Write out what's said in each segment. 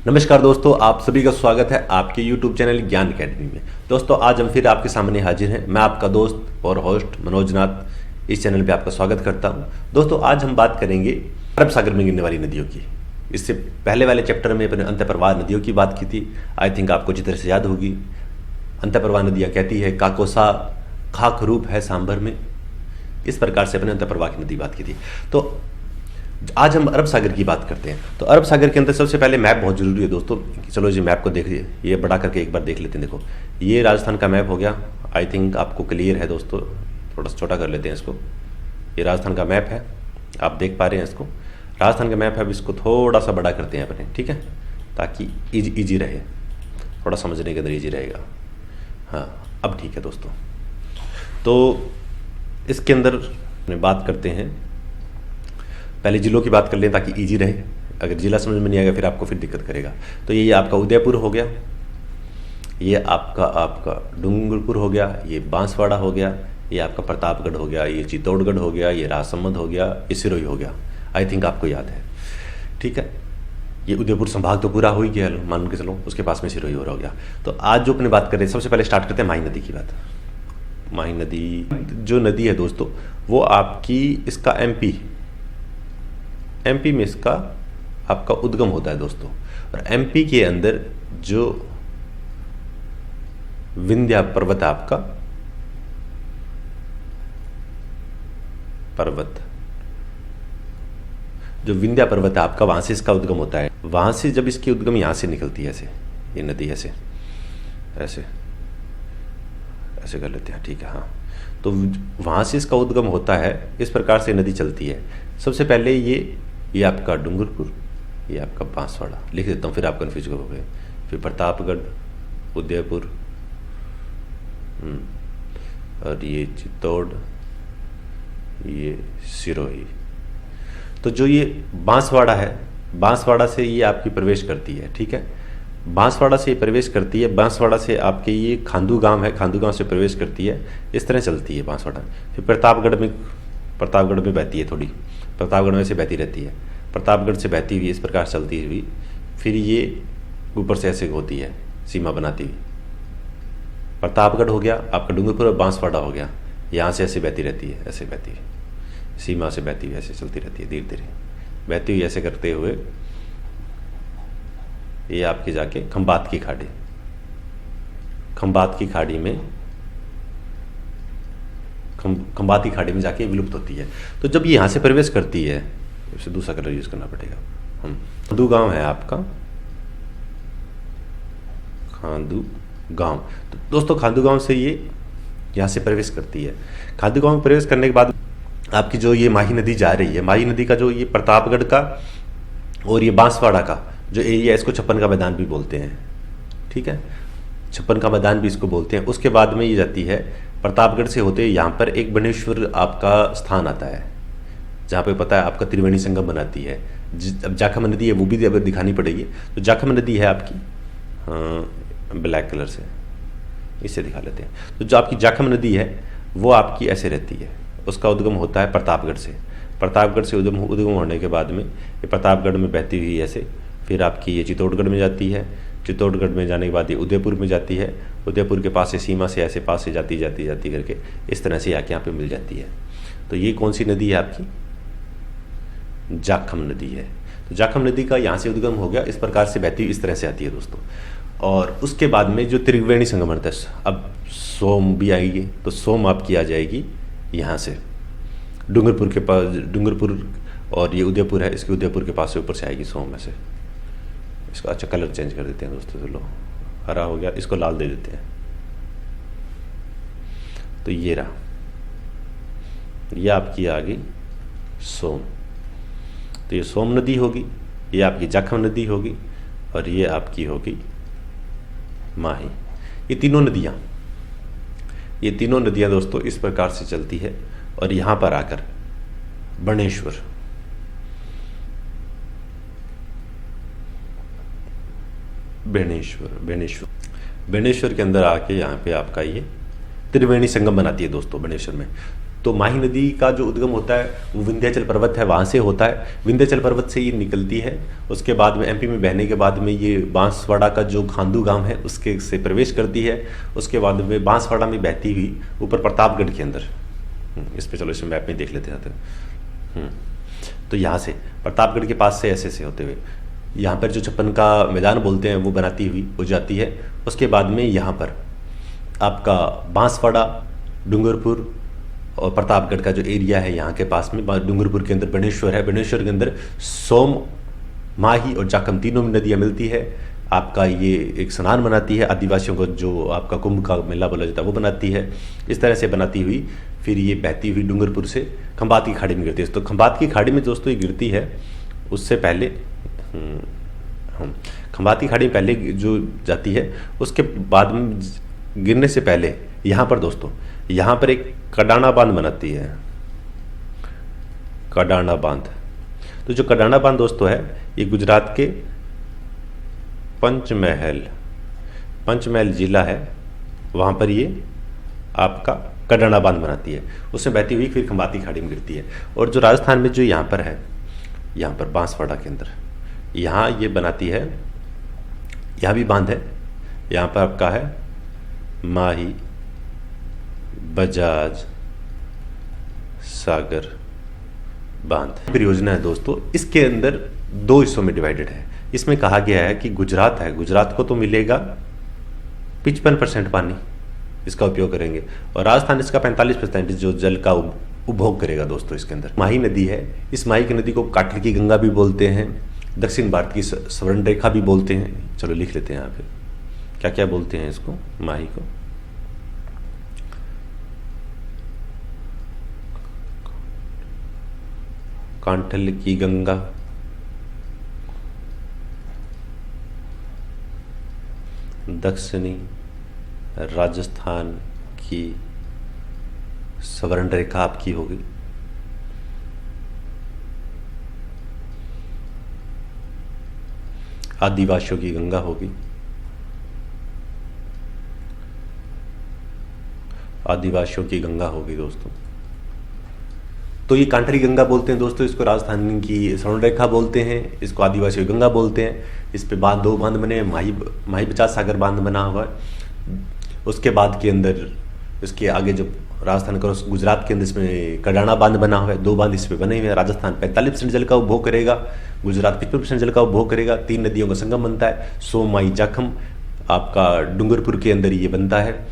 नमस्कार दोस्तों, आप सभी का स्वागत है आपके YouTube चैनल ज्ञान अकेडमी में। दोस्तों आज हम फिर आपके सामने हाजिर हैं। मैं आपका दोस्त और होस्ट मनोज नाथ इस चैनल पे आपका स्वागत करता हूं। दोस्तों आज हम बात करेंगे अरब सागर में गिरने वाली नदियों की। इससे पहले वाले चैप्टर में अपने अंतःप्रवाह नदियों की बात की थी। आई थिंक आपको अच्छी तरह से याद होगी। अंतःप्रवाह नदियाँ कहती है काकोसा खाक रूप है सांभर में, इस प्रकार से अपने अंतःप्रवाह की नदी बात की थी। तो आज हम अरब सागर की बात करते हैं। तो अरब सागर के अंदर सबसे पहले मैप बहुत जरूरी है दोस्तों। चलो जी मैप को देखिए, ये बड़ा करके एक बार देख लेते हैं। देखो ये राजस्थान का मैप हो गया। आई थिंक आपको क्लियर है दोस्तों, थोड़ा सा छोटा कर लेते हैं इसको। ये राजस्थान का मैप है, आप देख पा रहे हैं इसको। राजस्थान का मैप है, अब इसको थोड़ा सा बड़ा करते हैं अपने, ठीक है, ताकि ईजी रहे, थोड़ा समझने के अंदर ईजी रहेगा। हाँ अब ठीक है दोस्तों। तो इसके अंदर बात करते हैं, पहले जिलों की बात कर लें ताकि इजी रहे। अगर जिला समझ में नहीं आएगा फिर आपको दिक्कत करेगा। तो ये आपका उदयपुर हो गया, ये आपका डूंगरपुर हो गया, ये बांसवाड़ा हो गया, ये आपका प्रतापगढ़ हो गया, ये चित्तौड़गढ़ हो गया, ये राजसमंद हो गया, ये सिरोही हो गया। आई थिंक आपको याद है, ठीक है। ये उदयपुर संभाग तो पूरा हो ही गया, मान के चलो, उसके पास में सिरोही हो गया। तो आज जो अपने बात कर रहे हैं, सबसे पहले स्टार्ट करते हैं माही नदी की बात। माही नदी जो नदी है दोस्तों, वो आपकी इसका एमपी में इसका आपका उद्गम होता है दोस्तों। और एमपी के अंदर जो विंध्या पर्वत है आपका, जो विंध्या पर्वत है आपका, वहां से इसका उद्गम होता है। वहां से जब इसकी उद्गम यहां से निकलती है, ऐसे ये नदी ऐसे ऐसे ऐसे कर लेते हैं, ठीक है। हाँ तो वहां से इसका उद्गम होता है, इस प्रकार से नदी चलती है। सबसे पहले ये आपका डूंगरपुर, ये आपका बांसवाड़ा, लिख देता हूँ फिर आप कन्फ्यूज करोगे। फिर प्रतापगढ़, उदयपुर, और ये चित्तौड़, ये सिरोही। तो जो ये बांसवाड़ा है, बांसवाड़ा से ये आपकी प्रवेश करती है, ठीक है। बांसवाड़ा से ये प्रवेश करती है, बांसवाड़ा से आपके ये खांदू गांव है, खांदू गांव से प्रवेश करती है, इस तरह चलती है बांसवाड़ा। फिर प्रतापगढ़ में बहती है थोड़ी, प्रतापगढ़ में से बहती रहती है, प्रतापगढ़ से बहती हुई इस प्रकार चलती हुई फिर ये ऊपर से ऐसे होती है सीमा बनाती हुई। प्रतापगढ़ हो गया आपका, डूंगरपुर और बांसवाड़ा हो गया, यहाँ से ऐसे बहती रहती है, ऐसे बहती है, सीमा से बहती हुई ऐसे चलती रहती है, धीरे धीरे बहती हुई ऐसे करते हुए ये आपकी जाके खंबात की खाड़ी, खंबात की खाड़ी में जाके विलुप्त होती है। तो जब ये यहाँ से प्रवेश करती है, इसे दूसरा कलर यूज करना पड़ेगा। खांदू गांव है आपका, खांदू गांव। तो दोस्तों खांदू गांव से ये यहाँ से प्रवेश करती है। खांदू गांव में प्रवेश करने के बाद आपकी जो ये माही नदी जा रही है, माही नदी का जो ये प्रतापगढ़ का और ये बांसवाड़ा का जो एरिया, इसको छप्पन का मैदान भी बोलते हैं, ठीक है, छप्पन का मैदान भी इसको बोलते हैं। उसके बाद में ये जाती है प्रतापगढ़ से होते यहाँ पर एक बनेश्वर आपका स्थान आता है, जहाँ पे पता है आपका त्रिवेणी संगम बनाती है। अब जाखम नदी है, वो भी अब दिखानी पड़ेगी। तो जाखम नदी है आपकी, हाँ ब्लैक कलर से इसे दिखा लेते हैं। तो जो आपकी जाखम नदी है वो आपकी ऐसे रहती है, उसका उद्गम होता है प्रतापगढ़ से। प्रतापगढ़ से उद्गम होने के बाद में ये प्रतापगढ़ में बहती हुई ऐसे फिर आपकी ये चित्तौड़गढ़ में जाती है। चित्तौड़गढ़ में जाने के बाद ये उदयपुर में जाती है। उदयपुर के पास से सीमा से ऐसे पास से जाती करके इस तरह से आके यहाँ पे मिल जाती है। तो ये कौन सी नदी है आपकी? जाखम नदी है। तो जाखम नदी का यहाँ से उद्गम हो गया, इस प्रकार से बहती इस तरह से आती है दोस्तों। और उसके बाद में जो त्रिवेणी संगम बनता है, अब सोम भी आएगी, तो सोम आपकी आ जाएगी यहाँ से डूंगरपुर के पास, डूंगरपुर और ये उदयपुर है, इसके उदयपुर के पास से ऊपर से आएगी सोम में से। इसका अच्छा कलर चेंज कर देते हैं दोस्तों, चलो हरा हो गया, इसको लाल दे देते हैं। तो ये रहा, ये आपकी आ गई सोम। तो ये सोम नदी होगी, ये आपकी जाखम नदी होगी, और ये आपकी होगी माही। ये तीनों नदियां दोस्तों इस प्रकार से चलती है। और यहां पर आकर बनेश्वर, बेणेश्वर के अंदर आके यहाँ पे आपका ये त्रिवेणी संगम बनाती है दोस्तों। बेणेश्वर में तो माही नदी का जो उद्गम होता है वो विंध्याचल पर्वत है, वहाँ से होता है। विंध्याचल पर्वत से ये निकलती है, उसके बाद में एमपी में बहने के बाद में ये बांसवाड़ा का जो खांदू गांव है उसके से प्रवेश करती है। उसके बाद में बांसवाड़ा में बहती हुई ऊपर प्रतापगढ़ के अंदर, इस पे चलो इस मैप में देख लेते हैं। तो यहाँ से प्रतापगढ़ के पास से ऐसे होते हुए यहाँ पर जो छप्पन का मैदान बोलते हैं वो बनाती हुई हो जाती है। उसके बाद में यहाँ पर आपका बांसवाड़ा, डूंगरपुर और प्रतापगढ़ का जो एरिया है यहाँ के पास में, डूंगरपुर के अंदर बनेश्वर है, बनेश्वर के अंदर सोम, माही और जाखम तीनों में नदियाँ मिलती है। आपका ये एक स्नान बनाती है, आदिवासियों को जो आपका कुंभ का मेला बोला जाता है वो बनाती है। इस तरह से बनाती हुई फिर ये बहती हुई डूंगरपुर से खंबात की खाड़ी में गिरती है। तो खंबात की खाड़ी में दोस्तों ये गिरती है, उससे पहले खंबात की खाड़ी में पहले जो जाती है, उसके बाद में गिरने से पहले यहाँ पर दोस्तों, यहाँ पर एक कडाना बांध बनाती है, कडाना बांध। तो जो कडाना बांध दोस्तों है ये गुजरात के पंचमहल जिला है, वहाँ पर ये आपका कडाना बांध बनाती है, उसमें बहती हुई फिर खंबात की खाड़ी में गिरती है। और जो राजस्थान में जो यहाँ पर है, यहाँ पर बांसवाड़ा के अंदर यहाँ ये बनाती है, यहाँ भी बांध है, यहाँ पर आपका है माही, बजाज, सागर बांध परियोजना है दोस्तों। इसके अंदर 2 हिस्सों में डिवाइडेड है। इसमें कहा गया है कि गुजरात है, गुजरात को तो मिलेगा 55% पानी, इसका उपयोग करेंगे, और राजस्थान इसका 45% जो जल का उपभोग करेगा दोस्तों। इसके अंदर माही नदी है, इस माही की नदी को काठल की गंगा भी बोलते हैं, दक्षिण भारत की स्वर्ण रेखा भी बोलते हैं। चलो लिख लेते हैं यहाँ पे क्या क्या बोलते हैं इसको, माही को। कांठल की गंगा, दक्षिणी राजस्थान की स्वर्ण रेखा आपकी होगी, आदिवासियों की गंगा होगी, आदिवासियों की गंगा होगी दोस्तों। तो ये कांठली गंगा बोलते हैं दोस्तों, इसको राजस्थान की स्वर्ण रेखा बोलते हैं, इसको आदिवासी गंगा बोलते हैं। इस पे 2 बांध बने, माही बचाज सागर बांध बना हुआ है। उसके बाद के अंदर इसके आगे जब राजस्थान का गुजरात के अंदर इसमें कडाना बांध बना हुआ है, 2 बांध इस पे बने हुए हैं। राजस्थान 45% जल का उपभोग करेगा, गुजरात 55% जल का उपभोग करेगा। 3 नदियों का संगम बनता है, सोम, माही, जाखम आपका डूंगरपुर के अंदर ये बनता है।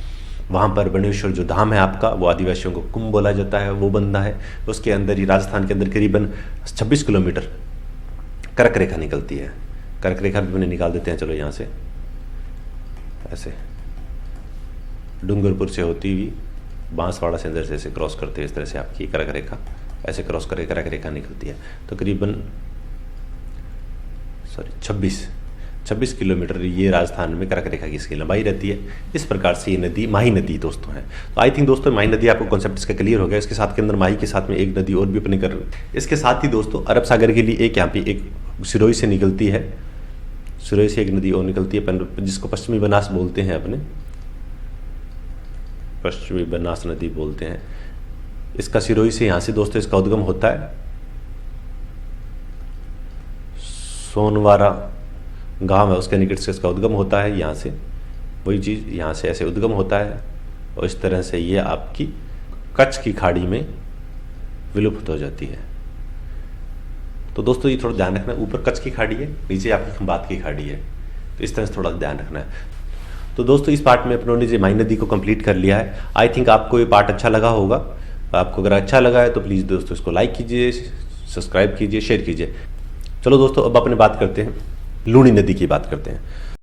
वहाँ पर बनेश्वर जो धाम है आपका, वो आदिवासियों को कुंभ बोला जाता है, वो बनता है। उसके अंदर ही राजस्थान के अंदर करीबन 26 किलोमीटर कर्क रेखा निकलती है। कर्क रेखा भी मैंने निकाल देते हैं, चलो यहाँ से ऐसे डूंगरपुर से होती हुई बांसवाड़ा से अंदर से ऐसे क्रॉस करते हैं, इस तरह से आपकी कर्क रेखा ऐसे क्रॉस करके कर्क रेखा निकलती है। तो करीबन 26 किलोमीटर ये राजस्थान में कर्क रेखा की इसकी लंबाई रहती है। इस प्रकार से ये नदी माही नदी दोस्तों है। तो आई थिंक दोस्तों माही नदी आपको कॉन्सेप्ट इसका क्लियर हो गया। इसके साथ के अंदर माही के साथ में एक नदी और भी अपने कर, इसके साथ ही दोस्तों अरब सागर के लिए एक यहाँ पे एक सिरोही से निकलती है, सिरोही से एक नदी और निकलती है जिसको पश्चिमी बनास बोलते हैं, अपने पश्चिमी बनास नदी बोलते हैं। इसका सिरोही से यहाँ से दोस्तों इसका उद्गम होता है, सोनवारा गांव है उसके निकट से इसका उद्गम होता है। यहाँ से वही चीज़ यहाँ से ऐसे उद्गम होता है और इस तरह से ये आपकी कच्छ की खाड़ी में विलुप्त हो जाती है। तो दोस्तों ये थोड़ा ध्यान रखना है, ऊपर कच्छ की खाड़ी है, नीचे आपकी खंबात की खाड़ी है, तो इस तरह से थोड़ा ध्यान रखना है। तो दोस्तों इस पार्ट में अपनों ने माही नदी को कंप्लीट कर लिया है। आई थिंक आपको ये पार्ट अच्छा लगा होगा। आपको अगर अच्छा लगा है तो प्लीज़ दोस्तों इसको लाइक कीजिए, सब्सक्राइब कीजिए, शेयर कीजिए। चलो दोस्तों अब अपने बात करते हैं, लूनी नदी की बात करते हैं।